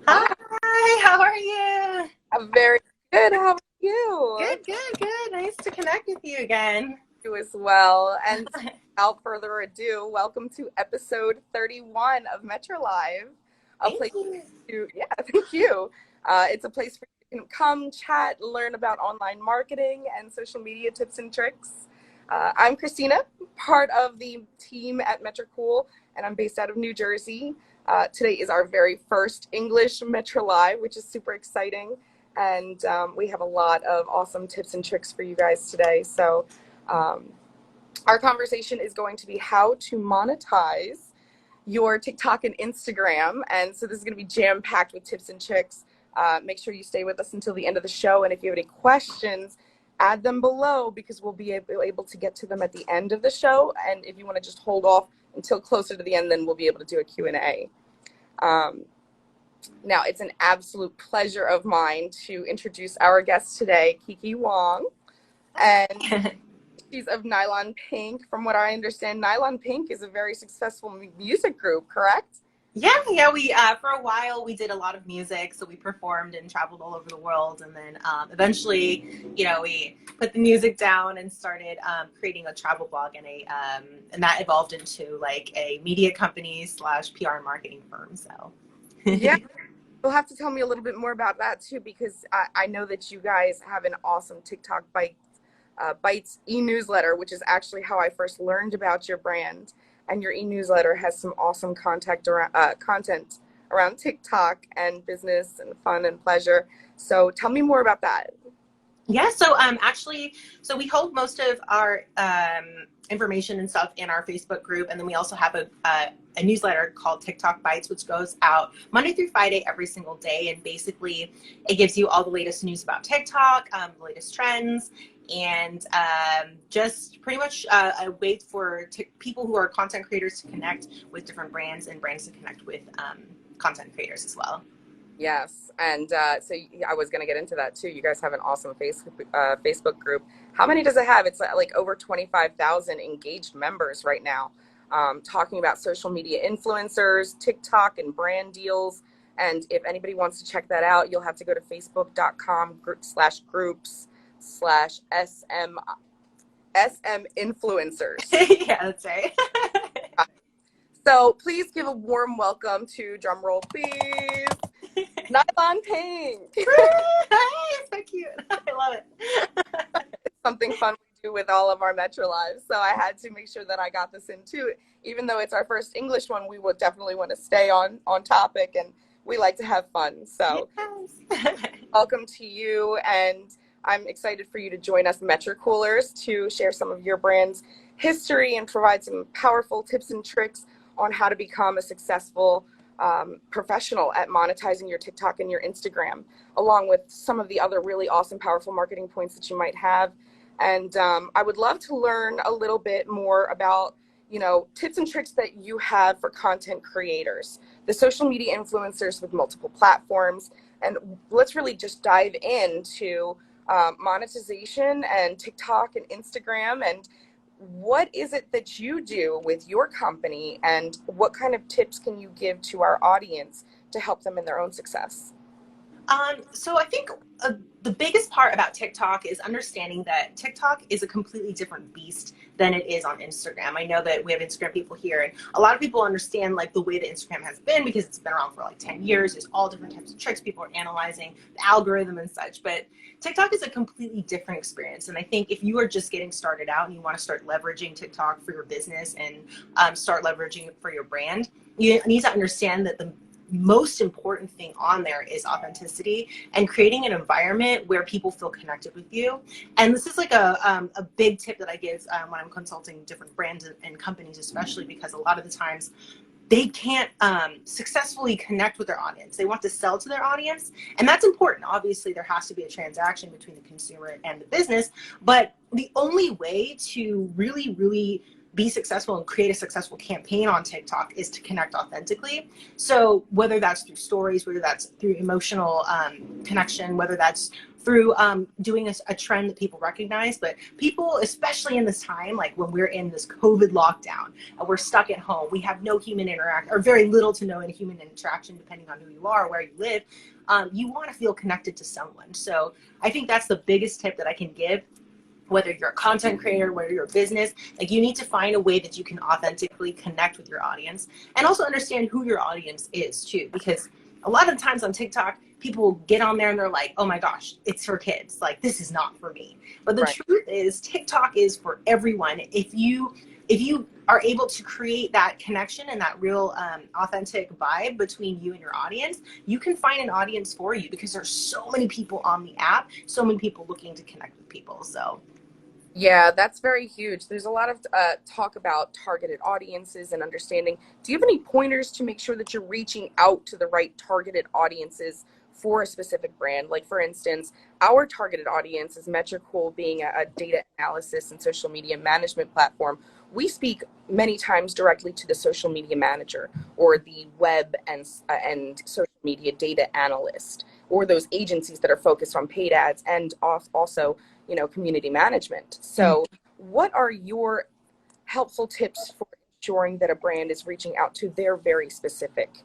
Hi, how are you? I'm very good. How are you? Good. Nice to connect with you again. You as well. And without further ado, welcome to episode 31 of Metrilive, a Thank place you. thank you. It's a place where you can come, chat, learn about online marketing and social media tips and tricks. I'm Christina, part of the team at Metricool, and I'm based out of New Jersey. Today is our very first English Metrilive, which is super exciting. And we have a lot of awesome tips and tricks for you guys today. So um, our conversation is going to be how to monetize your TikTok and Instagram. And so this is going to be jam-packed with tips and tricks. Make sure you stay with us until the end of the show. And if you have any questions, add them below because we'll be able to get to them at the end of the show. And if you want to just hold off until closer to the end, then we'll be able to do a Q&A. Now, it's an absolute pleasure of mine to introduce our guest today, Kiki Wong. And she's of Nylon Pink. From what I understand, Nylon Pink is a very successful music group, correct? Yeah. We for a while we did a lot of music, so we performed and traveled all over the world, and then eventually, we put the music down and started creating a travel blog and that evolved into like a media company slash PR marketing firm. So Yeah, you'll have to tell me a little bit more about that too, because I know that you guys have an awesome TikTok Bites e-newsletter, which is actually how I first learned about your brand. And your e-newsletter has some awesome content around TikTok and business and fun and pleasure. So tell me more about that. Yeah, so so we hold most of our information and stuff in our Facebook group, and then we also have a newsletter called TikTok Bites, which goes out Monday through Friday every single day, and basically it gives you all the latest news about TikTok, the latest trends, and just pretty much a way for people who are content creators to connect with different brands and brands to connect with content creators as well. Yes, and so I was going to get into that too. You guys have an awesome Facebook group. How many does it have? It's like over 25,000 engaged members right now, talking about social media influencers, TikTok, and brand deals. And if anybody wants to check that out, you'll have to go to facebook.com/groups/SM influencers. Yeah, that's right. So please give a warm welcome to, drumroll please, Nylon Pink. It's so cute. I love it. It's something fun we do with all of our Metrilives. So I had to make sure that I got this in too. Even though it's our first English one, we would definitely want to stay on topic, and we like to have fun. So Yes. welcome to you, and I'm excited for you to join us Metricoolers to share some of your brand's history and provide some powerful tips and tricks on how to become a successful professional at monetizing your TikTok and your Instagram, along with some of the other really awesome, powerful marketing points that you might have. And I would love to learn a little bit more about, tips and tricks that you have for content creators, the social media influencers with multiple platforms. And let's really just dive into monetization and TikTok and Instagram, and what is it that you do with your company, and what kind of tips can you give to our audience to help them in their own success? So I think the biggest part about TikTok is understanding that TikTok is a completely different beast than it is on Instagram. I know that we have Instagram people here, and a lot of people understand like the way that Instagram has been because it's been around for like 10 years. There's all different types of tricks. People are analyzing the algorithm and such, but TikTok is a completely different experience. And I think if you are just getting started out and you want to start leveraging TikTok for your business and start leveraging it for your brand, you need to understand that the most important thing on there is authenticity and creating an environment where people feel connected with you. And this is like a big tip that I give when I'm consulting different brands and companies, especially because a lot of the times they can't successfully connect with their audience. They want to sell to their audience, and that's important. Obviously, there has to be a transaction between the consumer and the business, but the only way to really be successful and create a successful campaign on TikTok is to connect authentically. So whether that's through stories, whether that's through emotional connection, whether that's through doing a trend that people recognize, but people, especially in this time, like when we're in this COVID lockdown and we're stuck at home, we have no human interaction, or very little to no human interaction, depending on who you are, where you live. You want to feel connected to someone. So I think that's the biggest tip that I can give. Whether you're a content creator, whether you're a business, like you need to find a way that you can authentically connect with your audience, and also understand who your audience is too, because a lot of times on TikTok, people get on there and they're like, oh my gosh, it's for kids. Like, this is not for me. But the Right. truth is TikTok is for everyone. If you are able to create that connection and that real authentic vibe between you and your audience, you can find an audience for you, because there's so many people on the app, so many people looking to connect with people. So Yeah, that's very huge. There's a lot of talk about targeted audiences and understanding. Do you have any pointers to make sure that you're reaching out to the right targeted audiences for a specific brand? Like, for instance, our targeted audience is Metricool, being a data analysis and social media management platform. We speak many times directly to the social media manager, or the web and social media data analyst, or those agencies that are focused on paid ads and also, you know, community management. So what are your helpful tips for ensuring that a brand is reaching out to their very specific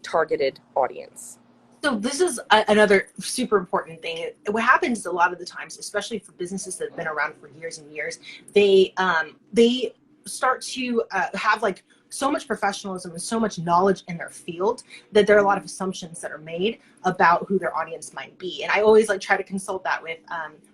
targeted audience? So this is another super important thing. What happens a lot of the times, especially for businesses that have been around for years and years, they start to have like so much professionalism and so much knowledge in their field that there are a lot of assumptions that are made about who their audience might be. And I always like try to consult that with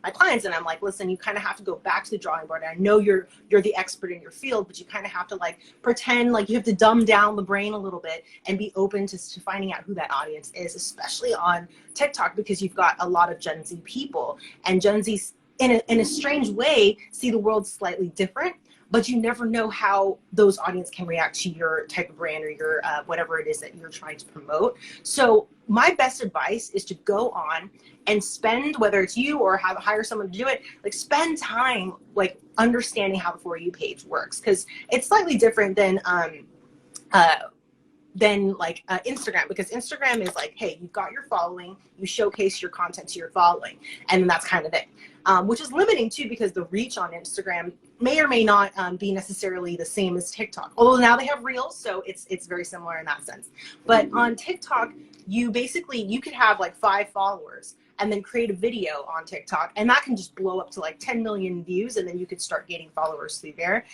my clients, and I'm like, listen, you kind of have to go back to the drawing board. I know you're the expert in your field, but you kind of have to like pretend like you have to dumb down the brain a little bit and be open to finding out who that audience is, especially on TikTok, because you've got a lot of Gen Z people, and Gen Zs in a strange way see the world slightly different, but you never know how those audience can react to your type of brand or your whatever it is that you're trying to promote. So my best advice is to go on and spend, whether it's you or hire someone to do it, like spend time like understanding how the For You page works, because it's slightly different than Instagram, because Instagram is like, hey, you've got your following, you showcase your content to your following, and then that's kind of it, which is limiting too, because the reach on Instagram may or may not be necessarily the same as TikTok, although now they have Reels, so it's very similar in that sense. But on TikTok, you could have like 5 followers and then create a video on TikTok, and that can just blow up to like 10 million views, and then you could start gaining followers through there.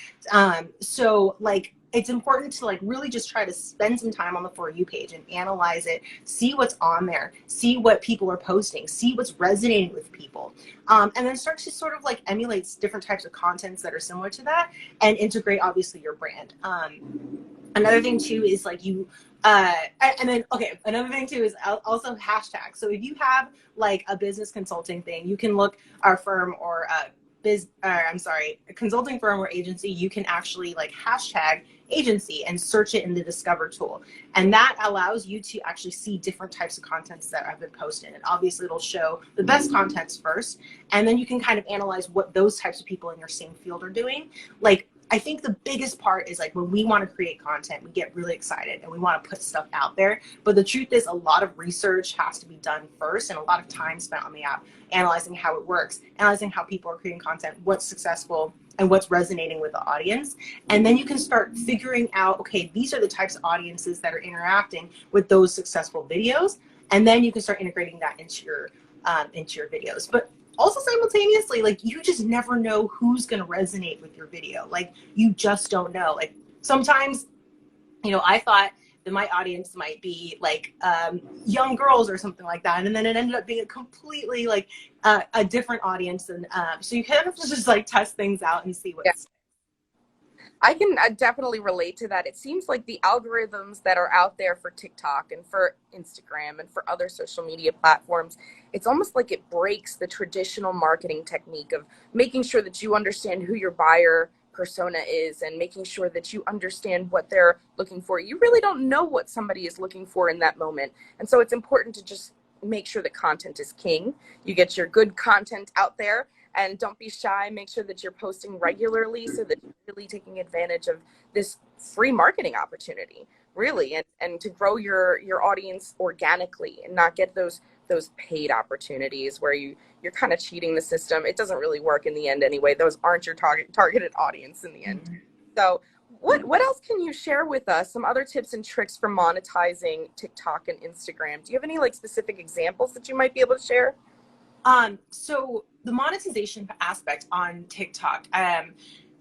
So like, it's important to like really just try to spend some time on the For You page and analyze it, see what's on there, see what people are posting, see what's resonating with people, and then start to sort of like emulate different types of contents that are similar to that, and integrate obviously your brand. Another thing too is like another thing too is also hashtags. So if you have like a business consulting thing, you can look our firm or a consulting firm or agency, you can actually like hashtag agency and search it in the Discover tool. And that allows you to actually see different types of contents that have been posted. And obviously it'll show the best contents first, and then you can kind of analyze what those types of people in your same field are doing. Like, I think the biggest part is like when we want to create content, we get really excited and we want to put stuff out there. But the truth is, a lot of research has to be done first, and a lot of time spent on the app, analyzing how it works, analyzing how people are creating content, what's successful and what's resonating with the audience. And then you can start figuring out, okay, these are the types of audiences that are interacting with those successful videos. And then you can start integrating that into your videos. But also simultaneously, like, you just never know who's going to resonate with your video. Like, you just don't know. Like, sometimes, you know, I thought that my audience might be like young girls or something like that, and then it ended up being a completely like a different audience. And so you kind of just like test things out and see what's. I can definitely relate to that. It seems like the algorithms that are out there for TikTok and for Instagram and for other social media platforms, it's almost like it breaks the traditional marketing technique of making sure that you understand who your buyer persona is and making sure that you understand what they're looking for. You really don't know what somebody is looking for in that moment. And so it's important to just make sure that content is king. You get your good content out there, and don't be shy. Make sure that you're posting regularly so that you're really taking advantage of this free marketing opportunity, really, and to grow your audience organically and not get those paid opportunities where you're kind of cheating the system. It doesn't really work in the end anyway. Those aren't your targeted audience in the end. Mm-hmm. So what else can you share with us? Some other tips and tricks for monetizing TikTok and Instagram. Do you have any like specific examples that you might be able to share? So the monetization aspect on TikTok,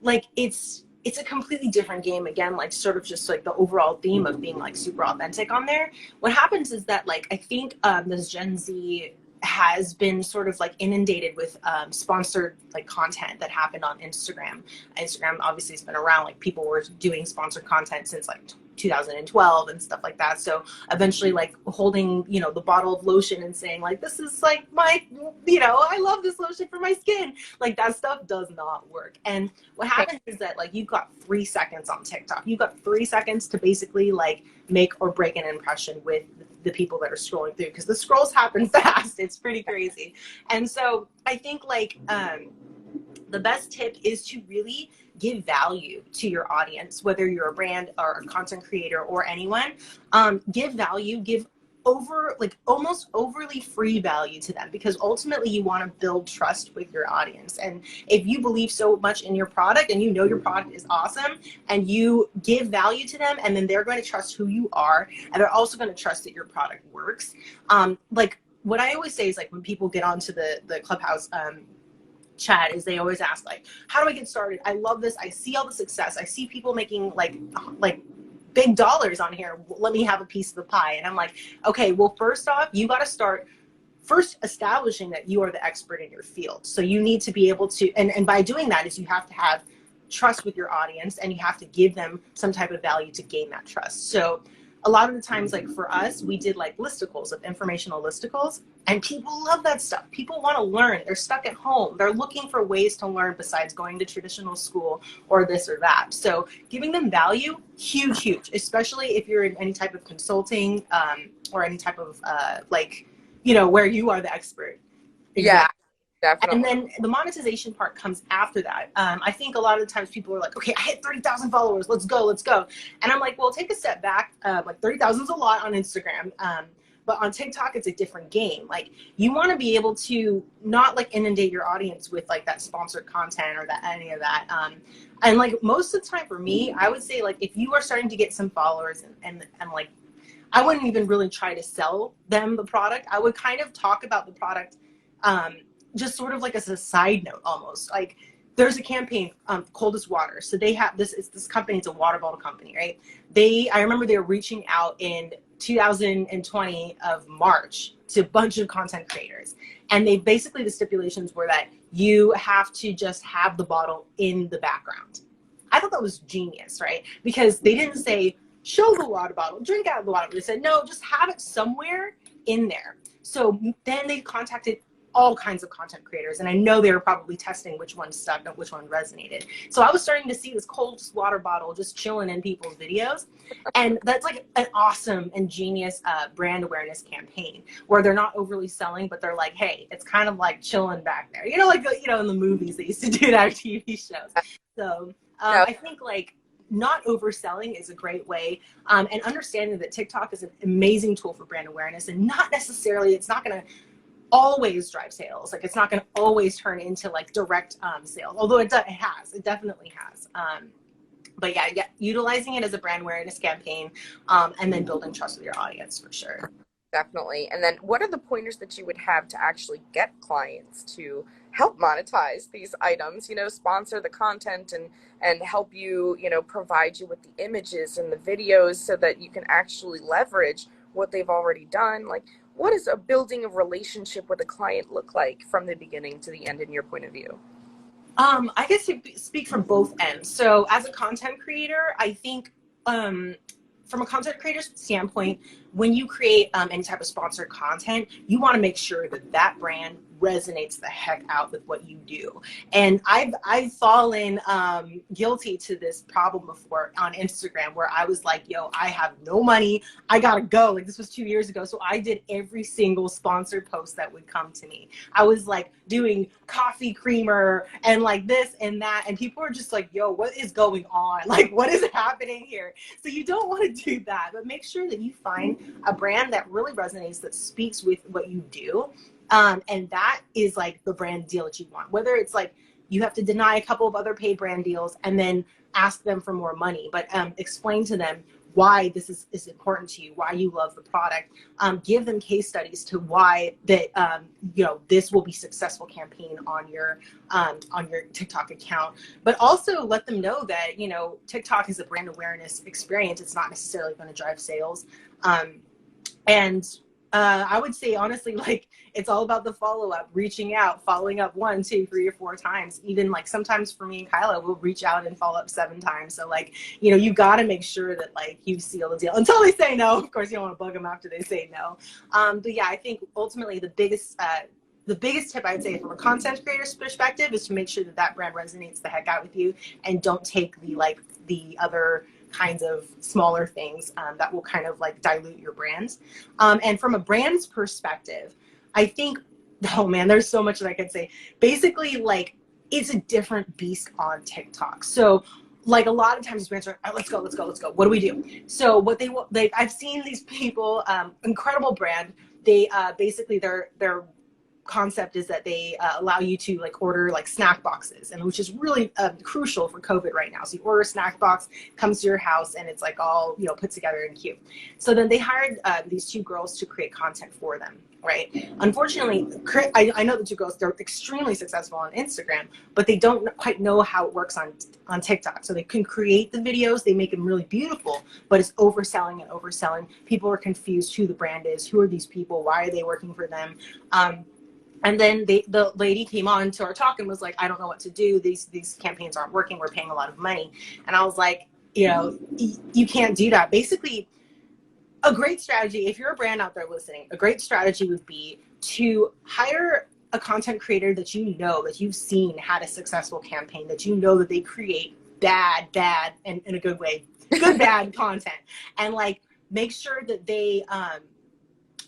like it's a completely different game again, like sort of just like the overall theme of being like super authentic on there. What happens is that like I think this Gen Z has been sort of like inundated with sponsored like content that happened on Instagram. Instagram obviously has been around, like people were doing sponsored content since like 2012 and stuff like that. So eventually like holding, you know, the bottle of lotion and saying like, this is like my, you know, I love this lotion for my skin. Like that stuff does not work. And what happens is that like you've got 3 seconds on TikTok. You've got 3 seconds to basically like make or break an impression with the people that are scrolling through, because the scrolls happen fast. It's pretty crazy. And so I think like the best tip is to really give value to your audience, whether you're a brand or a content creator or anyone. Give value, give almost overly free value to them, because ultimately you want to build trust with your audience. And if you believe so much in your product and you know your product is awesome and you give value to them, and then they're going to trust who you are, and they're also going to trust that your product works. Like what I always say is like when people get onto the Clubhouse chat is they always ask like, how do I get started? I love this. I see all the success. I see people making like big dollars on here. Let me have a piece of the pie. And I'm like, okay, well, first off, you got to start first establishing that you are the expert in your field. So you need to be able to, and by doing that is you have to have trust with your audience, and you have to give them some type of value to gain that trust. So a lot of the times, like for us, we did like listicles, of informational listicles, and people love that stuff. People want to learn. They're stuck at home. They're looking for ways to learn besides going to traditional school or this or that. So giving them value, huge, huge, especially if you're in any type of consulting or any type of like, you know, where you are the expert. Yeah. Definitely. And then the monetization part comes after that. I think a lot of the times people are like, okay, I hit 30,000 followers. Let's go, let's go. And I'm like, well, take a step back. Like 30,000 is a lot on Instagram. But on TikTok, it's a different game. Like you want to be able to not like inundate your audience with like that sponsored content or that any of that. And like most of the time for me, I would say like if you are starting to get some followers and like, I wouldn't even really try to sell them the product. I would kind of talk about the product just sort of like as a side note almost. Like there's a campaign, Coldest Water. So they have this company, it's a water bottle company, right? I remember they were reaching out in 2020 of March to a bunch of content creators. And they basically, the stipulations were that you have to just have the bottle in the background. I thought that was genius, right? Because they didn't say, show the water bottle, drink out of the water bottle. They said, no, just have it somewhere in there. So then they contacted all kinds of content creators, and I know they were probably testing which one stuck and which one resonated. So I was starting to see this Coldest Water bottle just chilling in people's videos, and that's like an awesome and genius brand awareness campaign where they're not overly selling, but they're like, hey, it's kind of like chilling back there, you know, like you know in the movies they used to do that, TV shows. So I think like not overselling is a great way, and understanding that TikTok is an amazing tool for brand awareness, and not necessarily, it's not going to always drive sales. Like it's not going to always turn into like direct sales, although it definitely has. But yeah, utilizing it as a brand awareness campaign, and then building trust with your audience for sure. Definitely. And then what are the pointers that you would have to actually get clients to help monetize these items, you know, sponsor the content and help you, you know, provide you with the images and the videos so that you can actually leverage what they've already done? Like, what does a building a relationship with a client look like from the beginning to the end in your point of view? I guess to speak from both ends. So as a content creator, I think from a content creator standpoint, when you create any type of sponsored content, you want to make sure that that brand resonates the heck out with what you do. And I've fallen guilty to this problem before on Instagram, where I was like, yo, I have no money, I gotta go. Like, this was 2 years ago. So I did every single sponsored post that would come to me. I was like doing coffee creamer and like this and that, and people are just like, yo, what is going on? Like, what is happening here? So you don't want to do that, but make sure that you find a brand that really resonates, that speaks with what you do. And that is like the brand deal that you want. Whether it's like you have to deny a couple of other paid brand deals and then ask them for more money, but explain to them why this is important to you, why you love the product. Give them case studies to why that you know, this will be successful campaign on your TikTok account. But also let them know that, you know, TikTok is a brand awareness experience. It's not necessarily going to drive sales. And I would say, honestly, like, it's all about the follow-up, reaching out, following up 1, 2, 3, or 4 times. Even like sometimes for me and Kyla, we'll reach out and follow up 7 times. So like, you know, you got to make sure that like you seal the deal until they say no. Of course, you don't want to bug them after they say no. But yeah, I think ultimately the biggest tip I'd say from a content creator's perspective is to make sure that that brand resonates the heck out with you, and don't take the other kinds of smaller things that will kind of like dilute your brands. And from a brand's perspective, I think, oh man, there's so much that I could say. Basically, like, it's a different beast on TikTok. So like a lot of times brands are, all right, let's go. What do we do? So what I've seen these people, incredible brand. They basically their concept is that they allow you to like order like snack boxes, and which is really crucial for COVID right now. So you order a snack box, comes to your house, and it's like all, you know, put together and cute. So then they hired these 2 girls to create content for them, right? Unfortunately, I know the 2 girls, they're extremely successful on Instagram, but they don't quite know how it works on TikTok. So they can create the videos, they make them really beautiful, but it's overselling and overselling. People are confused who the brand is, who are these people, why are they working for them? And then the lady came on to our talk and was like, I don't know what to do. These campaigns aren't working. We're paying a lot of money. And I was like, you know, you can't do that. Basically, a great strategy, if you're a brand out there listening, a great strategy would be to hire a content creator that you know, that you've seen had a successful campaign, that you know that they create bad, and in a good way, bad content. And like, make sure that they,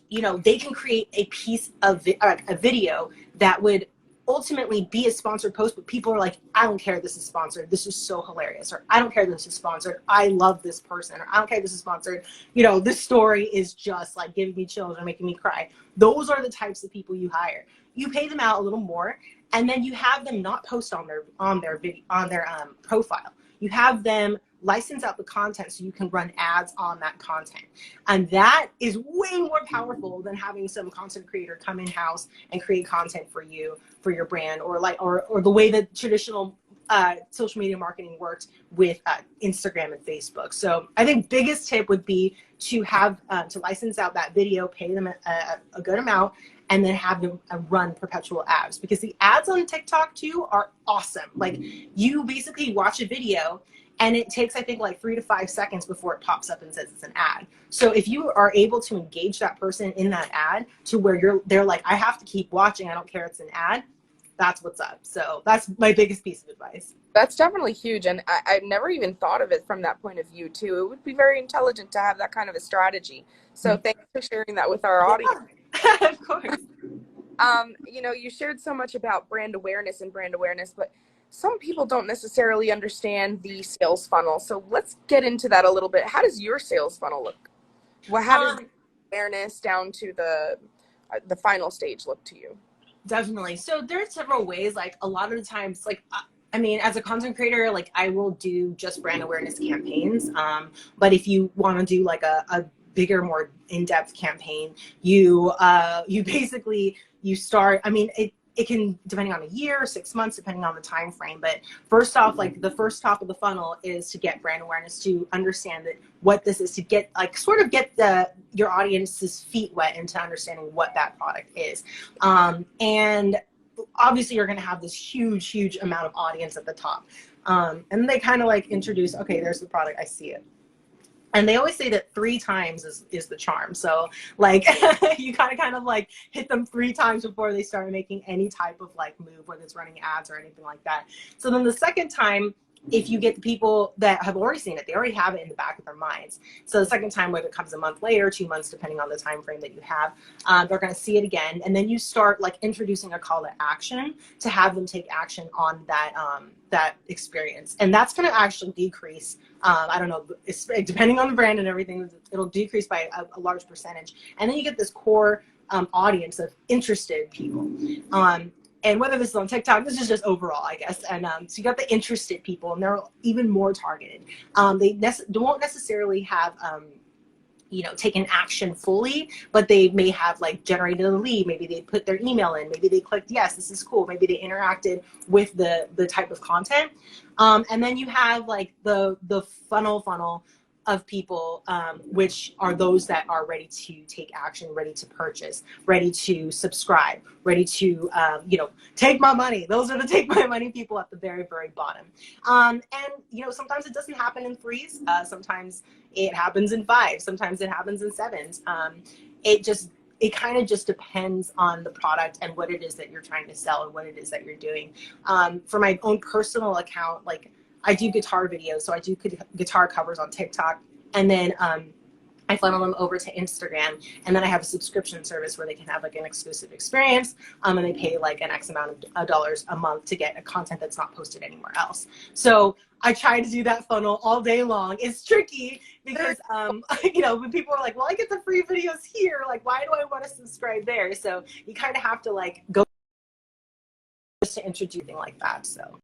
you know, they can create a piece of a video that would ultimately be a sponsored post, but people are like, I don't care this is sponsored, this is so hilarious, or I don't care this is sponsored, I love this person, or I don't care this is sponsored, you know, this story is just like giving me chills or making me cry. Those are the types of people you hire. You pay them out a little more, and then you have them not post on their profile. You have them license out the content so you can run ads on that content. And that is way more powerful than having some content creator come in house and create content for you, for your brand, or like, or the way that traditional social media marketing works with Instagram and Facebook. So I think biggest tip would be to have, to license out that video, pay them a good amount, and then have them run perpetual ads, because the ads on TikTok too are awesome. Like, you basically watch a video and it takes, I think, like 3 to 5 seconds before it pops up and says it's an ad. So if you are able to engage that person in that ad to where they're like, I have to keep watching, I don't care it's an ad, that's what's up. So that's my biggest piece of advice. That's definitely huge. And I've never even thought of it from that point of view too. It would be very intelligent to have that kind of a strategy. So thanks for sharing that with our audience. Of course. You know, you shared so much about brand awareness, but some people don't necessarily understand the sales funnel. So let's get into that a little bit. How does your sales funnel look? Well, how does awareness down to the final stage look to you? Definitely. So there are several ways. Like, a lot of the times, like, I mean, as a content creator, like, I will do just brand awareness campaigns. But if you want to do like a bigger, more in-depth campaign, you basically, you start, I mean, it can, depending on a year or 6 months, depending on the time frame. But first off, like, the first top of the funnel is to get brand awareness, to understand that what this is, to get, like, sort of get your audience's feet wet into understanding what that product is. And obviously you're going to have this huge amount of audience at the top. And they kind of like introduce, okay, there's the product, I see it. And they always say that 3 times is the charm. So like you kind of like hit them 3 times before they start making any type of like move, whether it's running ads or anything like that. So then the second time, if you get the people that have already seen it, they already have it in the back of their minds. So the second time, whether it comes a month later, 2 months, depending on the time frame that you have, they're going to see it again. And then you start like introducing a call to action to have them take action on that that experience. And that's going to actually decrease. I don't know, depending on the brand and everything, it'll decrease by a large percentage. And then you get this core audience of interested people. And whether this is on TikTok, this is just overall, I guess. And so you got the interested people, and they're even more targeted. They won't necessarily have, you know, taken action fully, but they may have like generated a lead. Maybe they put their email in. Maybe they clicked, yes, this is cool. Maybe they interacted with the type of content. And then you have like the funnel of people, which are those that are ready to take action, ready to purchase, ready to subscribe, ready to, you know, take my money. Those are the take my money people at the very, very bottom. And, you know, sometimes it doesn't happen in 3s. Sometimes it happens in 5. Sometimes it happens in 7s. It kind of just depends on the product and what it is that you're trying to sell and what it is that you're doing. For my own personal account, like, I do guitar videos, so I do guitar covers on TikTok, and then I funnel them over to Instagram, and then I have a subscription service where they can have like an exclusive experience, and they pay like an X amount of dollars a month to get a content that's not posted anywhere else. So I try to do that funnel all day long. It's tricky because, you know, when people are like, well, I get the free videos here, like, why do I want to subscribe there? So you kind of have to like go just to introduce things like that, so.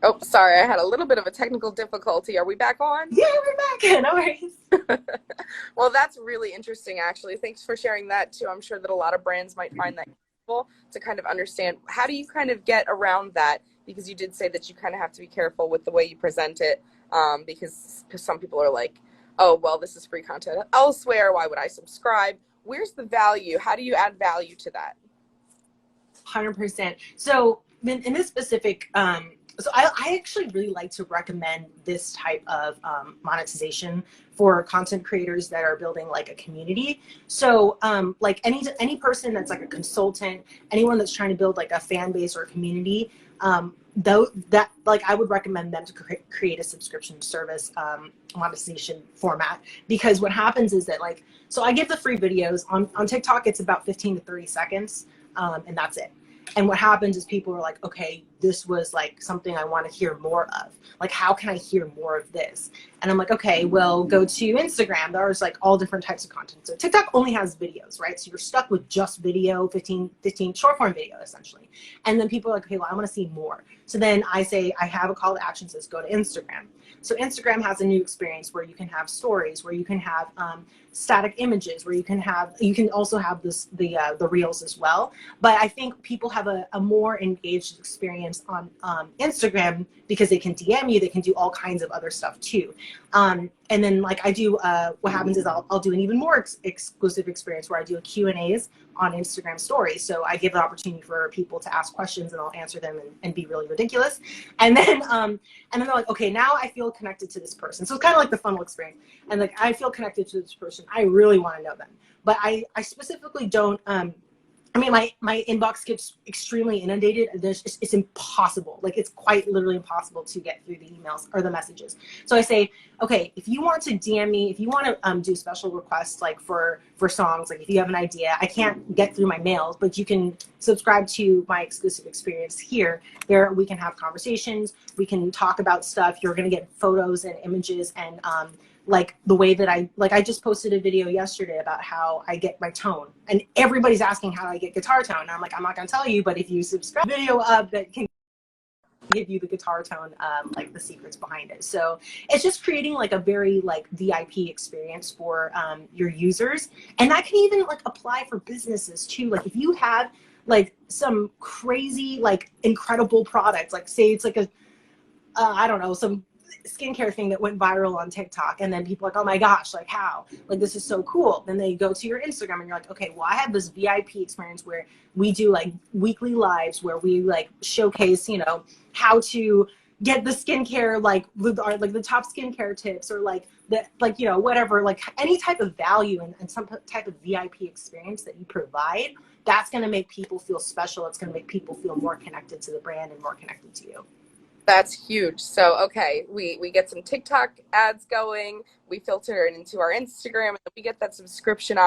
Oh, sorry, I had a little bit of a technical difficulty. Are we back on? Yeah, we're back. No worries. Well, that's really interesting, actually. Thanks for sharing that, too. I'm sure that a lot of brands might find that useful to kind of understand. How do you kind of get around that? Because you did say that you kind of have to be careful with the way you present it, because some people are like, oh, well, this is free content elsewhere. Why would I subscribe? Where's the value? How do you add value to that? 100%. So in this specific, so I actually really like to recommend this type of monetization for content creators that are building like a community. So like any person that's like a consultant, anyone that's trying to build like a fan base or a community, though that like I would recommend them to create a subscription service monetization format, because what happens is that like, so I give the free videos on TikTok. It's about 15 to 30 seconds, and that's it. And what happens is people are like, okay, this was like something I want to hear more of. Like, how can I hear more of this? And I'm like, okay, well, go to Instagram. There's like all different types of content. So TikTok only has videos, right? So you're stuck with just video, 15 short form video, essentially. And then people are like, okay, well, I want to see more. So then I say, I have a call to action, says go to Instagram. So Instagram has a new experience where you can have stories, where you can have static images, where you can also have the reels as well. But I think people have a more engaged experience on Instagram because they can DM you, they can do all kinds of other stuff too. And then like I do, what happens is I'll do an even more exclusive experience where I do a Q&As on Instagram stories. So I give the opportunity for people to ask questions and I'll answer them and be really ridiculous. And then they're like, okay, now I feel connected to this person. So it's kind of like the funnel experience. And like, I feel connected to this person. I really want to know them. But I specifically don't, I mean, my inbox gets extremely inundated. It's impossible. Like, it's quite literally impossible to get through the emails or the messages. So I say, okay, if you want to DM me, if you want to do special requests, like for songs, like if you have an idea, I can't get through my mails, but you can subscribe to my exclusive experience here. There we can have conversations. We can talk about stuff. You're going to get photos and images and, like the way that I just posted a video yesterday about how I get my tone, and everybody's asking how I get guitar tone. And I'm like, I'm not gonna tell you, but if you subscribe to the video up that can give you the guitar tone, like the secrets behind it. So it's just creating like a very like VIP experience for your users. And that can even like apply for businesses too. Like if you have like some crazy, like incredible product, like say it's like a, I don't know, some skincare thing that went viral on TikTok, and then people are like, oh my gosh, like how, like this is so cool. Then they go to your Instagram and you're like, okay, well I have this VIP experience where we do like weekly lives where we like showcase, you know, how to get the skincare, like the top skincare tips, or like the, like, you know, whatever, like any type of value and some type of VIP experience that you provide, that's going to make people feel special. It's going to make people feel more connected to the brand and more connected to you. That's huge. So, okay, we get some TikTok ads going, we filter it into our Instagram, and we get that subscription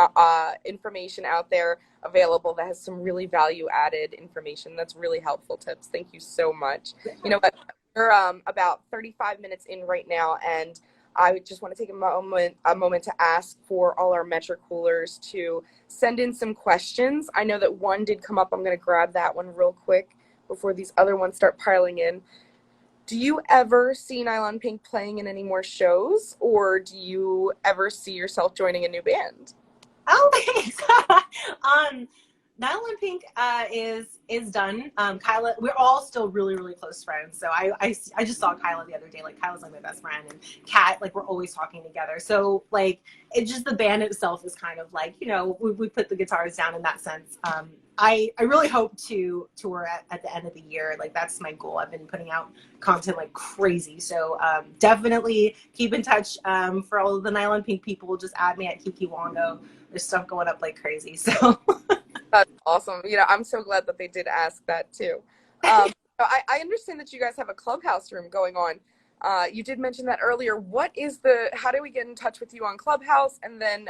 information out there available that has some really value added information. That's really helpful tips. Thank you so much. You know what? We're about 35 minutes in right now, and I just want to take a moment to ask for all our Metricoolers to send in some questions. I know that one did come up. I'm going to grab that one real quick before these other ones start piling in. Do you ever see Nylon Pink playing in any more shows, or do you ever see yourself joining a new band? Oh, thanks. Nylon Pink is done. Kyla, we're all still really, really close friends. So I just saw Kyla the other day. Like, Kyla's like my best friend, and Kat, like, we're always talking together. So like, it's just the band itself is kind of like, you know, we put the guitars down in that sense. I really hope to tour at the end of the year. Like, that's my goal. I've been putting out content like crazy. So definitely keep in touch. For all of the Nylon Pink people, just add me at Kiki Wongo. There's stuff going up like crazy. So that's awesome. You know, I'm so glad that they did ask that too. I understand that you guys have a Clubhouse room going on. You did mention that earlier. How do we get in touch with you on Clubhouse? And then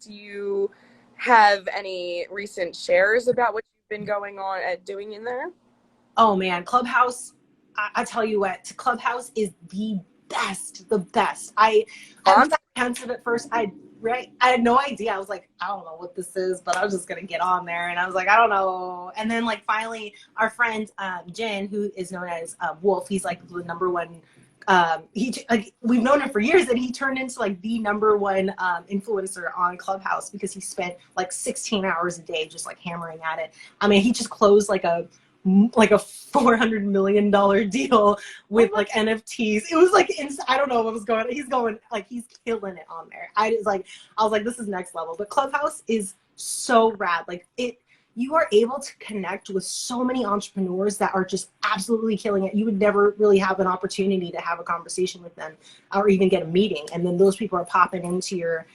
do you have any recent shares about what you've been going on at doing in there? Oh man, Clubhouse, I tell you what, Clubhouse is the best. I was apprehensive at first. I had no idea. I was like, I don't know what this is, but I was just gonna get on there. And I was like, I don't know. And then like finally our friend Jen, who is known as Wolf, he's like the number one, we've known him for years, and he turned into like the number one influencer on Clubhouse because he spent like 16 hours a day just like hammering at it. I mean, he just closed like a $400 million deal with like NFTs. It was like, I don't know what was going on. He's killing it on there. I was like, this is next level. But Clubhouse is so rad. Like, you are able to connect with so many entrepreneurs that are just absolutely killing it. You would never really have an opportunity to have a conversation with them or even get a meeting. And then those people are popping into your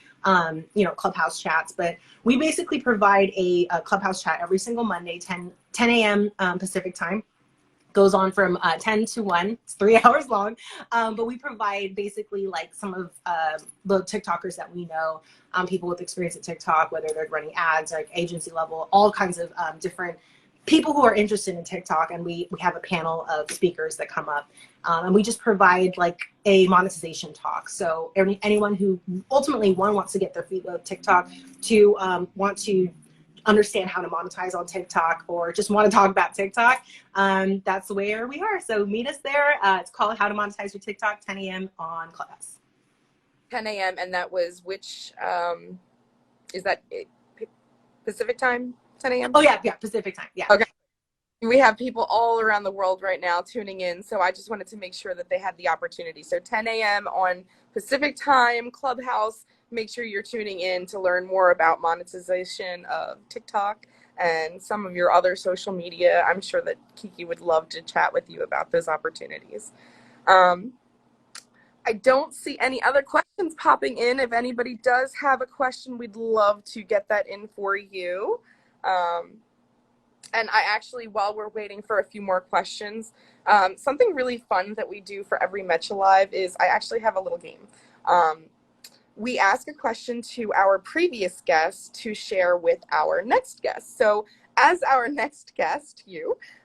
Clubhouse chats. But we basically provide a Clubhouse chat every single Monday, 10 a.m. Pacific time. Goes on from 10 to 1. It's 3 hours long. But we provide basically like some of the TikTokers that we know, people with experience at TikTok, whether they're running ads, like agency level, all kinds of different people who are interested in TikTok. And we have a panel of speakers that come up. And we just provide like a monetization talk. So anyone who ultimately, one, wants to get their feet with TikTok, two, want to understand how to monetize on TikTok, or just want to talk about TikTok, that's where we are. So meet us there. It's called How to Monetize Your TikTok, 10 a.m. on Clubhouse. 10 a.m. And that was which, is that Pacific time, 10 a.m.? Oh yeah, Pacific time, yeah. Okay. We have people all around the world right now tuning in, so I just wanted to make sure that they had the opportunity. So 10 a.m. on Pacific time, Clubhouse. Make sure you're tuning in to learn more about monetization of TikTok and some of your other social media. I'm sure that Kiki would love to chat with you about those opportunities. I don't see any other questions popping in. If anybody does have a question, we'd love to get that in for you. And I actually, while we're waiting for a few more questions, something really fun that we do for every Metrilive is I actually have a little game. We ask a question to our previous guest to share with our next guest. So as our next guest,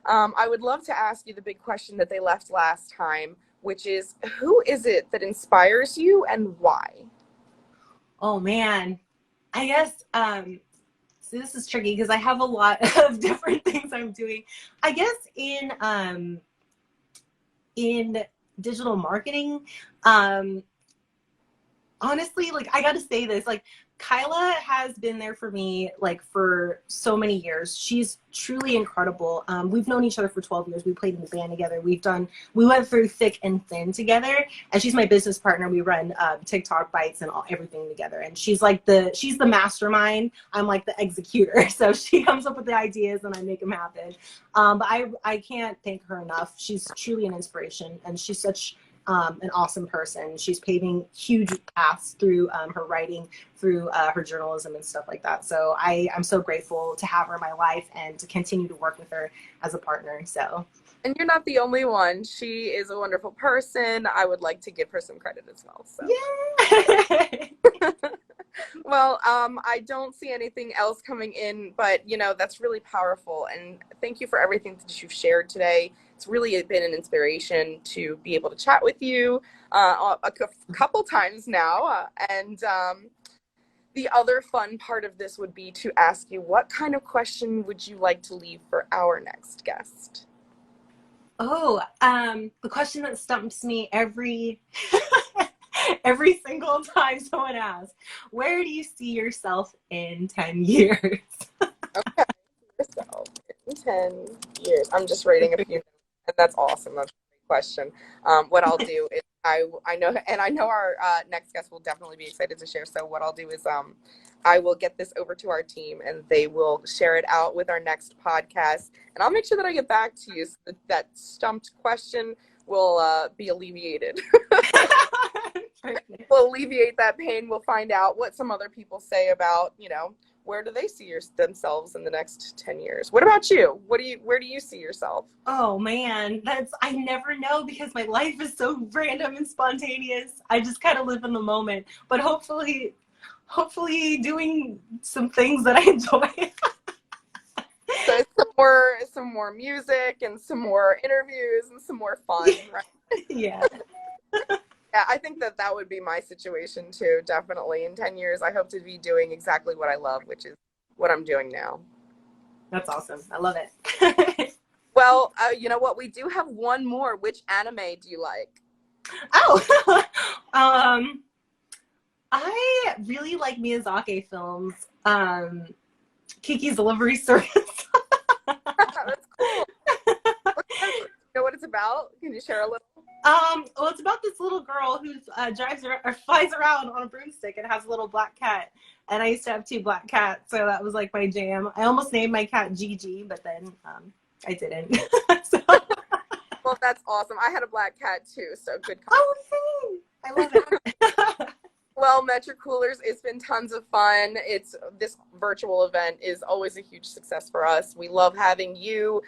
I would love to ask you the big question that they left last time, which is, who is it that inspires you and why? Oh man, I guess, so this is tricky because I have a lot of different things I'm doing. I guess in digital marketing, honestly, like, I gotta say this, like, Kyla has been there for me, like, for so many years. She's truly incredible. We've known each other for 12 years. We played in the band together. We went through thick and thin together, and she's my business partner. We run TikTok bites and everything together. And she's the mastermind. I'm like the executor. So she comes up with the ideas and I make them happen. But I can't thank her enough. She's truly an inspiration, and she's such an awesome person. She's paving huge paths through her writing, through her journalism and stuff like that. So I'm so grateful to have her in my life and to continue to work with her as a partner. So. And you're not the only one. She is a wonderful person. I would like to give her some credit as well. So. Yeah. Well, I don't see anything else coming in, but that's really powerful. And thank you for everything that you've shared today. It's really been an inspiration to be able to chat with you a couple times now. And the other fun part of this would be to ask you, what kind of question would you like to leave for our next guest? Oh, the question that stumps me every single time someone asks, where do you see yourself in 10 years? Okay, yourself in 10 years. I'm just rating a few, and that's awesome. That's a great question. What I'll do is I know our next guest will definitely be excited to share. So what I'll do is I will get this over to our team, and they will share it out with our next podcast. And I'll make sure that I get back to you so that stumped question will be alleviated. We'll alleviate that pain. We'll find out what some other people say about, where do they see themselves in the next 10 years? What about you? Where do you see yourself? Oh man, I never know because my life is so random and spontaneous. I just kind of live in the moment, but hopefully doing some things that I enjoy. So some more music and some more interviews and some more fun, right? Yeah. Yeah, I think that would be my situation too, definitely. In 10 years, I hope to be doing exactly what I love, which is what I'm doing now. That's awesome. I love it. Well, you know what? We do have one more. Which anime do you like? Oh, I really like Miyazaki films. Kiki's Delivery Service. That's cool. You know what it's about? Can you share a little? Well, it's about this little girl who flies around on a broomstick and has a little black cat. And I used to have 2 black cats, so that was like my jam. I almost named my cat Gigi, but then I didn't. So. Well, that's awesome. I had a black cat too, so good. Oh, hey. I love it. Well, Metricoolers, it's been tons of fun. This virtual event is always a huge success for us. We love having you.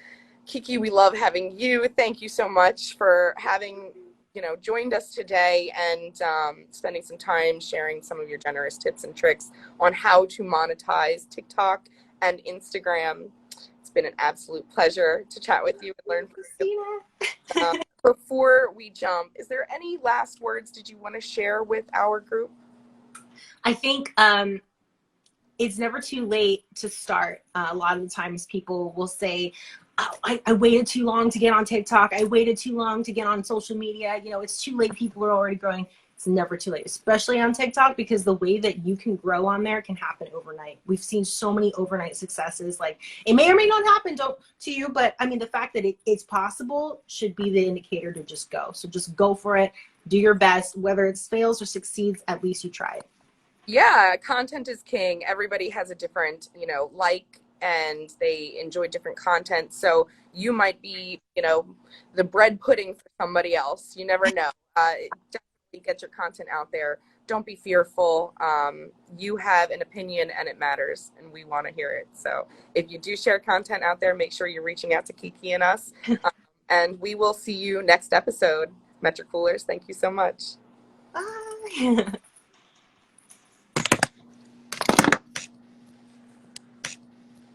Kiki, we love having you. Thank you so much for having, joined us today and spending some time sharing some of your generous tips and tricks on how to monetize TikTok and Instagram. It's been an absolute pleasure to chat with you and learn from you. Before we jump, is there any last words did you want to share with our group? I think it's never too late to start. A lot of the times people will say, oh, I waited too long to get on TikTok. I waited too long to get on social media. It's too late. People are already growing. It's never too late, especially on TikTok, because the way that you can grow on there can happen overnight. We've seen so many overnight successes. Like, it may or may not happen to you, but I mean, the fact that it's possible should be the indicator to just go. So just go for it. Do your best. Whether it fails or succeeds, at least you tried. Yeah, content is king. Everybody has a different, and they enjoy different content. So you might be, the bread pudding for somebody else. You never know. Definitely get your content out there. Don't be fearful. You have an opinion and it matters, and we want to hear it. So if you do share content out there, make sure you're reaching out to Kiki and us. And we will see you next episode. Metricoolers, thank you so much. Bye.